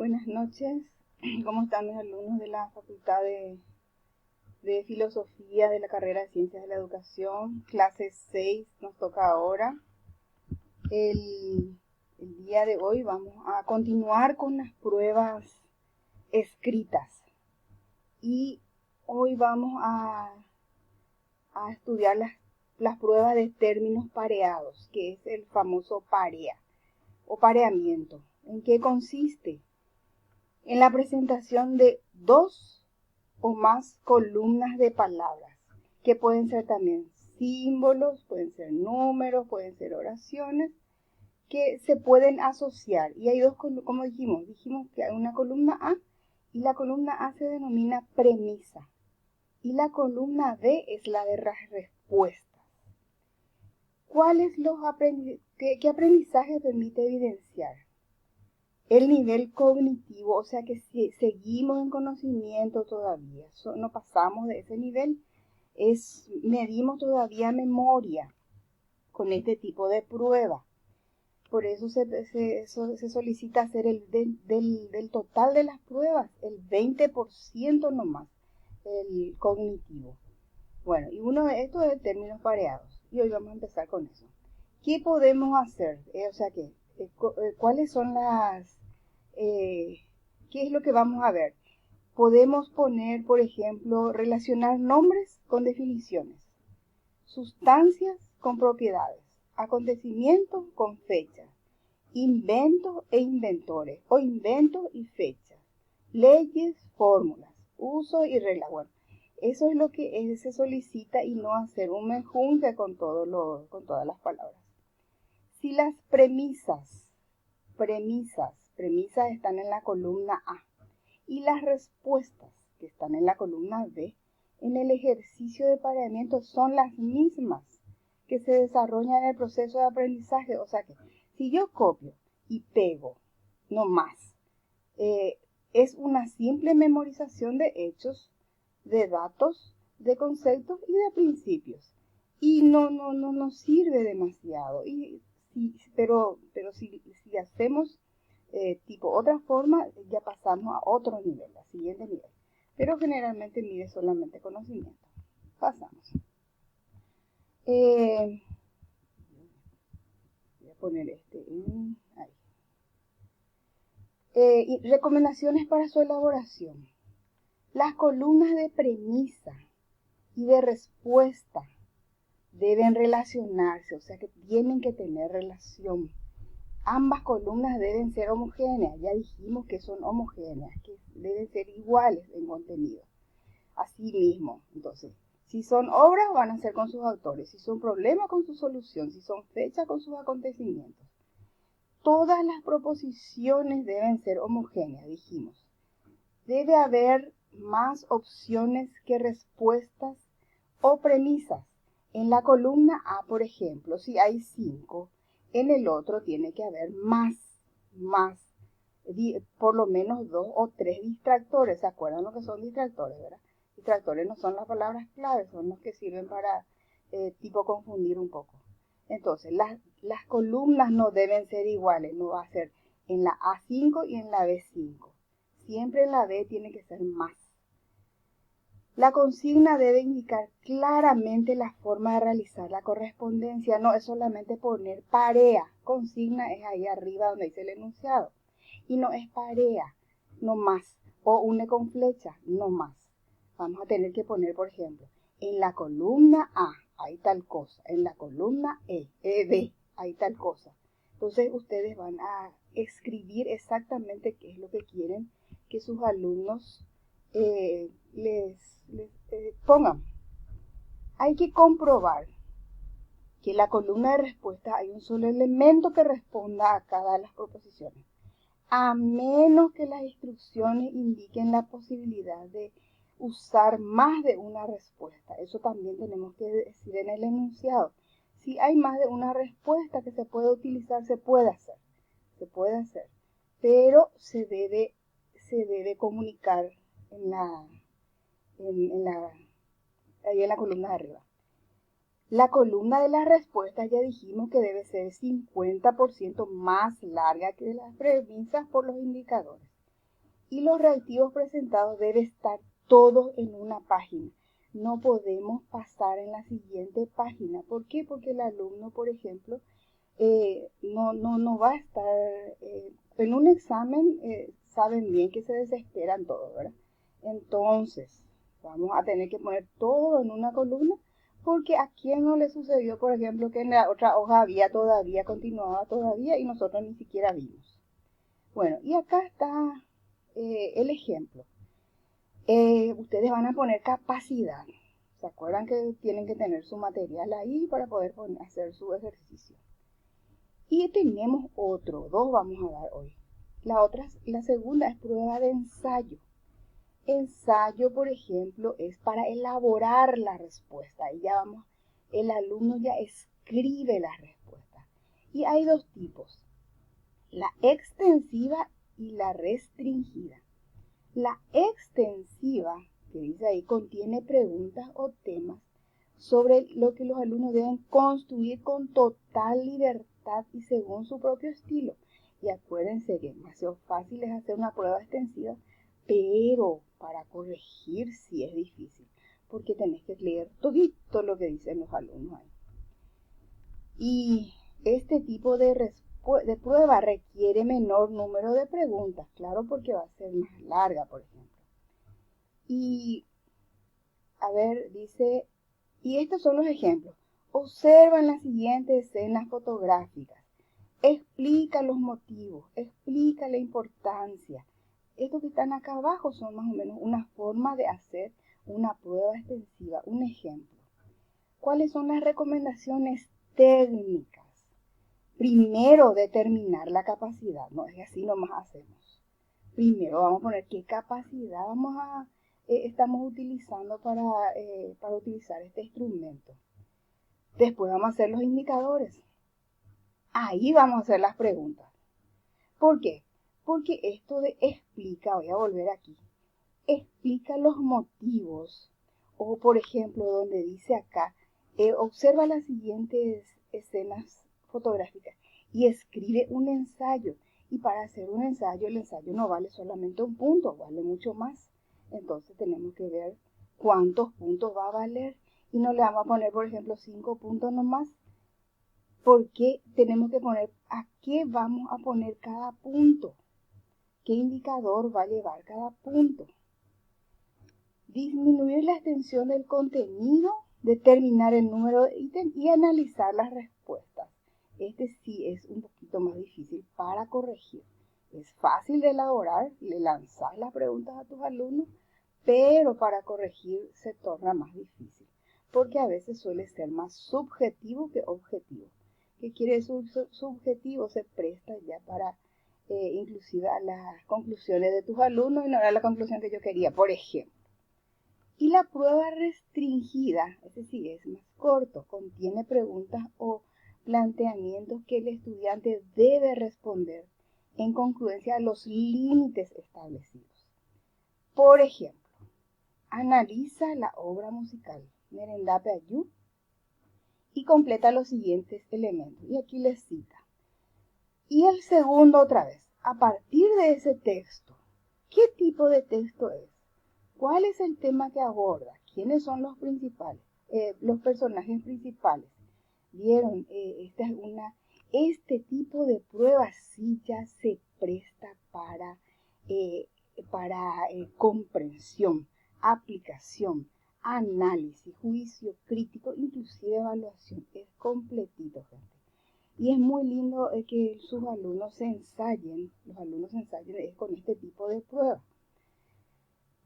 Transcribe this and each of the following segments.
Buenas noches, ¿cómo están mis alumnos de la Facultad de Filosofía de la carrera de Ciencias de la Educación? Clase 6 nos toca ahora. El día de hoy vamos a continuar con las pruebas escritas y hoy vamos a estudiar las pruebas de términos pareados, que es el famoso parea o pareamiento. ¿En qué consiste? En la presentación de dos o más columnas de palabras, que pueden ser también símbolos, pueden ser números, pueden ser oraciones, que se pueden asociar. Y hay dos, como dijimos que hay una columna A, y la columna A se denomina premisa, y la columna B es la de las respuestas. ¿Qué aprendizaje permite evidenciar? El nivel cognitivo, o sea que si seguimos en conocimiento todavía, no pasamos de ese nivel, medimos todavía memoria con este tipo de prueba. Por eso se solicita hacer del total de las pruebas, el 20% nomás, el cognitivo. Bueno, y uno de estos es términos pareados, y hoy vamos a empezar con eso. ¿Qué podemos hacer? ¿Cuáles son qué es lo que vamos a ver? Podemos poner, por ejemplo, relacionar nombres con definiciones, sustancias con propiedades, acontecimientos con fechas, inventos e inventores, o inventos y fechas, leyes, fórmulas, usos y reglas. Bueno, eso es lo que se solicita y no hacer un menjunje con todas las palabras. Si las premisas están en la columna A y las respuestas que están en la columna B, en el ejercicio de pareamiento son las mismas que se desarrollan en el proceso de aprendizaje. O sea que si yo copio y pego, no más, es una simple memorización de hechos, de datos, de conceptos y de principios. Y no sirve demasiado. Pero si hacemos tipo otra forma, ya pasamos a otro nivel, al siguiente nivel. Pero generalmente mide solamente conocimiento. Pasamos. Voy a poner ahí. Y recomendaciones para su elaboración. Las columnas de premisa y de respuesta deben relacionarse, o sea que tienen que tener relación. Ambas columnas deben ser homogéneas, ya dijimos que son homogéneas, que deben ser iguales en contenido. Asimismo, entonces, si son obras van a ser con sus autores, si son problemas con su solución, si son fechas con sus acontecimientos. Todas las proposiciones deben ser homogéneas, dijimos. Debe haber más opciones que respuestas o premisas. En la columna A, por ejemplo, si hay 5, en el otro tiene que haber más, por lo menos 2 o 3 distractores. ¿Se acuerdan lo que son distractores, verdad? Distractores no son las palabras claves, son los que sirven para tipo confundir un poco. Entonces, las columnas no deben ser iguales, no va a ser en la A5 y en la B5. Siempre en la B tiene que ser más. La consigna debe indicar claramente la forma de realizar la correspondencia. No es solamente poner parea. Consigna es ahí arriba donde dice el enunciado. Y no es parea, no más. O une con flecha, no más. Vamos a tener que poner, por ejemplo, en la columna A hay tal cosa. En la columna B hay tal cosa. Entonces ustedes van a escribir exactamente qué es lo que quieren que sus alumnos les pongan. Hay que comprobar que en la columna de respuesta hay un solo elemento que responda a cada de las proposiciones, a menos que las instrucciones indiquen la posibilidad de usar más de una respuesta. Eso también tenemos que decir en el enunciado. Si hay más de una respuesta que se puede utilizar, se puede hacer, pero se debe comunicar ahí en la columna de arriba. La columna de las respuestas ya dijimos que debe ser 50% más larga que las premisas por los indicadores. Y los reactivos presentados deben estar todos en una página. No podemos pasar en la siguiente página. ¿Por qué? Porque el alumno, por ejemplo, no va a estar en un examen, saben bien que se desesperan todos, ¿verdad? Entonces, vamos a tener que poner todo en una columna, porque a quién no le sucedió, por ejemplo, que en la otra hoja continuaba todavía y nosotros ni siquiera vimos. Bueno, y acá está el ejemplo. Ustedes van a poner capacidad. ¿Se acuerdan que tienen que tener su material ahí para poder hacer su ejercicio? Y tenemos dos vamos a dar hoy. La segunda es prueba de ensayo. Ensayo, por ejemplo, es para elaborar la respuesta. Y el alumno ya escribe la respuesta. Y hay dos tipos, la extensiva y la restringida. La extensiva, que dice ahí, contiene preguntas o temas sobre lo que los alumnos deben construir con total libertad y según su propio estilo. Y acuérdense que demasiado fácil es hacer una prueba extensiva, pero para corregir sí es difícil, porque tenés que leer todito lo que dicen los alumnos ahí. Y este tipo de prueba requiere menor número de preguntas, claro, porque va a ser más larga, por ejemplo. Y, a ver, dice, y estos son los ejemplos. Observan las siguientes escenas fotográficas. Explica los motivos, explica la importancia. Estos que están acá abajo son más o menos una forma de hacer una prueba extensiva, un ejemplo. ¿Cuáles son las recomendaciones técnicas? Primero, determinar la capacidad. No es así nomás hacemos. Primero vamos a poner qué capacidad estamos utilizando para utilizar este instrumento. Después vamos a hacer los indicadores. Ahí vamos a hacer las preguntas. ¿Por qué? Porque esto de explica, voy a volver aquí, explica los motivos. O por ejemplo, donde dice acá, observa las siguientes escenas fotográficas y escribe un ensayo. Y para hacer un ensayo, el ensayo no vale solamente un punto, vale mucho más. Entonces tenemos que ver cuántos puntos va a valer. Y no le vamos a poner, por ejemplo, 5 puntos nomás. Porque tenemos que poner a qué vamos a poner cada punto. ¿Qué indicador va a llevar cada punto? Disminuir la extensión del contenido, determinar el número de ítems y analizar las respuestas. Este sí es un poquito más difícil para corregir. Es fácil de elaborar, le lanzas las preguntas a tus alumnos, pero para corregir se torna más difícil, porque a veces suele ser más subjetivo que objetivo. ¿Qué quiere decir subjetivo? Se presta ya para inclusive a las conclusiones de tus alumnos y no era la conclusión que yo quería, por ejemplo. Y la prueba restringida, ese sí es más corto, contiene preguntas o planteamientos que el estudiante debe responder en congruencia a los límites establecidos. Por ejemplo, analiza la obra musical Merendape Ayú y completa los siguientes elementos. Y aquí les cita. Y el segundo otra vez, a partir de ese texto, ¿qué tipo de texto es? ¿Cuál es el tema que aborda? ¿Quiénes son los principales? Los personajes principales. ¿Vieron? Este tipo de pruebas sí ya se presta para comprensión, aplicación, análisis, juicio crítico, inclusive evaluación. Es completito, gente. Y es muy lindo que sus alumnos se ensayen, con este tipo de pruebas.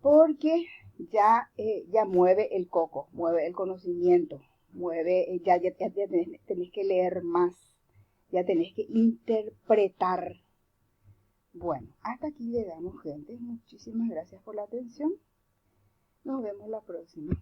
Porque ya mueve el coco, mueve el conocimiento, ya tenés que leer más, ya tenés que interpretar. Bueno, hasta aquí llegamos, gente. Muchísimas gracias por la atención. Nos vemos la próxima.